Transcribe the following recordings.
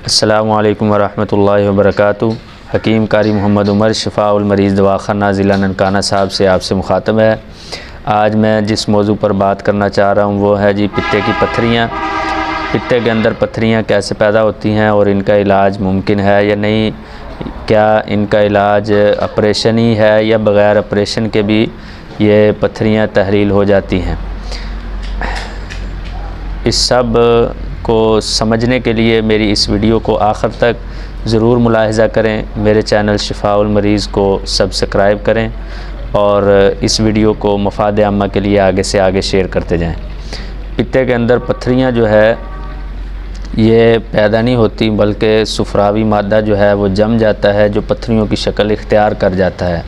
السلام علیکم ورحمۃ اللہ وبرکاتہ۔ حکیم قاری محمد عمر شفاء المریض دواخانہ ضلع ننکانہ صاحب سے آپ سے مخاطب ہے۔ آج میں جس موضوع پر بات کرنا چاہ رہا ہوں وہ ہے پتے کی پتھریاں۔ پتے کے اندر پتھریاں کیسے پیدا ہوتی ہیں اور ان کا علاج ممکن ہے یا نہیں، کیا ان کا علاج آپریشن ہی ہے یا بغیر آپریشن کے بھی یہ پتھریاں تحلیل ہو جاتی ہیں۔ اس سب کو سمجھنے کے لیے میری اس ویڈیو کو آخر تک ضرور ملاحظہ کریں، میرے چینل شفاء المریض کو سبسکرائب کریں اور اس ویڈیو کو مفاد عامہ کے لیے آگے سے آگے شیئر کرتے جائیں۔ پتے کے اندر پتھریاں جو ہے یہ پیدا نہیں ہوتی، بلکہ صفراوی مادہ جو ہے وہ جم جاتا ہے جو پتھریوں کی شکل اختیار کر جاتا ہے۔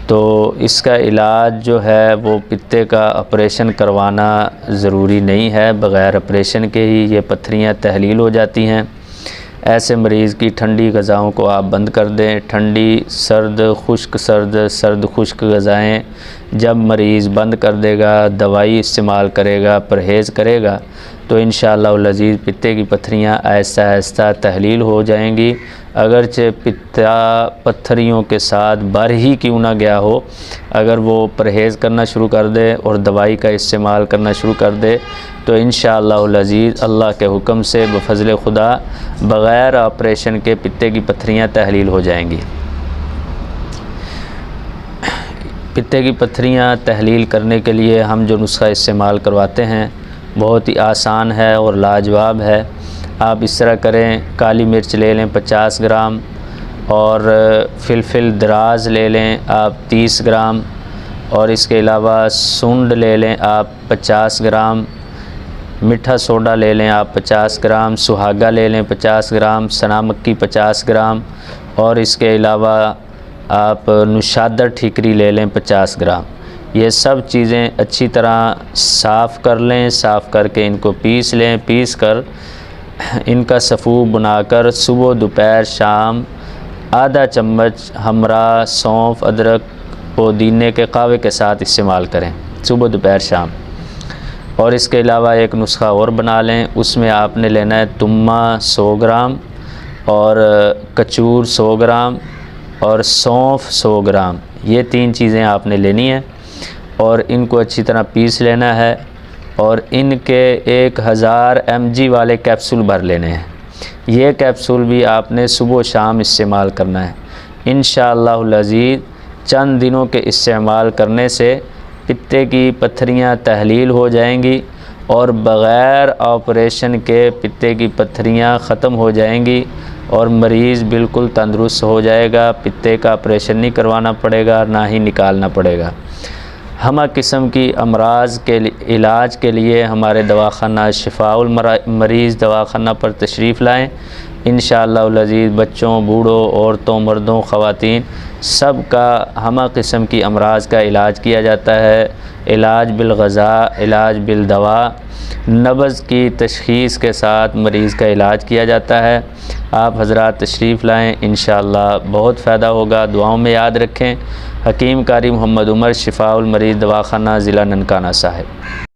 تو اس کا علاج جو ہے وہ پتے کا آپریشن کروانا ضروری نہیں ہے، بغیر آپریشن کے ہی یہ پتھریاں تحلیل ہو جاتی ہیں۔ ایسے مریض کی ٹھنڈی غذاؤں کو آپ بند کر دیں۔ ٹھنڈی، سرد، سرد خشک غذائیں جب مریض بند کر دے گا، دوائی استعمال کرے گا، پرہیز کرے گا تو انشاءاللہ العزیز پتے کی پتھریاں آہستہ آہستہ تحلیل ہو جائیں گی۔ اگرچہ پتا پتھریوں کے ساتھ بر ہی کیوں نہ گیا ہو، اگر وہ پرہیز کرنا شروع کر دے اور دوائی کا استعمال کرنا شروع کر دے تو انشاءاللہ العزیز اللہ کے حکم سے بفضل خدا بغیر آپریشن کے پتے کی پتھریاں تحلیل ہو جائیں گی۔ پتے کی پتھریاں تحلیل کرنے کے لیے ہم جو نسخہ استعمال کرواتے ہیں بہت ہی آسان ہے اور لاجواب ہے۔ آپ اس طرح کریں، کالی مرچ لے لیں 50 گرام اور فلفل دراز لے لیں آپ 30 گرام، اور اس کے علاوہ سنڈ لے لیں آپ 50 گرام، میٹھا سوڈا لے لیں آپ 50 گرام، سہاگا لے لیں 50 گرام، سنا مکی 50 گرام، اور اس کے علاوہ آپ نشادر ٹھیکری لے لیں 50 گرام۔ یہ سب چیزیں اچھی طرح صاف کر لیں، صاف کر کے ان کو پیس لیں، پیس کر ان کا سفو بنا کر صبح دوپہر شام آدھا چمچ ہمراہ سونف ادرک پودینے کے قہوے کے ساتھ استعمال کریں صبح دوپہر شام۔ اور اس کے علاوہ ایک نسخہ اور بنا لیں، اس میں آپ نے لینا ہے تمہ 100 گرام اور کچور 100 گرام اور سونف 100 گرام، یہ 3 چیزیں آپ نے لینی ہیں اور ان کو اچھی طرح پیس لینا ہے، اور ان کے 1000 mg والے کیپسول بھر لینے ہیں۔ یہ کیپسول بھی آپ نے صبح و شام استعمال کرنا ہے۔ انشاءاللہ العزیز چند دنوں کے استعمال کرنے سے پتے کی پتھریاں تحلیل ہو جائیں گی اور بغیر آپریشن کے پتے کی پتھریاں ختم ہو جائیں گی اور مریض بالکل تندرست ہو جائے گا۔ پتے کا آپریشن نہیں کروانا پڑے گا، نہ ہی نکالنا پڑے گا۔ ہمہ قسم کی امراض کے علاج کے لیے ہمارے دواخانہ شفاء المریض دواخانہ پر تشریف لائیں۔ انشاءاللہ العزیز بچوں، بوڑھوں، عورتوں، مردوں، خواتین سب کا ہمہ قسم کی امراض کا علاج کیا جاتا ہے۔ علاج بالغذاء، علاج بالدوا، نبض کی تشخیص کے ساتھ مریض کا علاج کیا جاتا ہے۔ آپ حضرات تشریف لائیں، انشاءاللہ بہت فائدہ ہوگا۔ دعاؤں میں یاد رکھیں۔ حکیم قاری محمد عمر شفاء المریض دواخانہ ضلع ننکانہ صاحب۔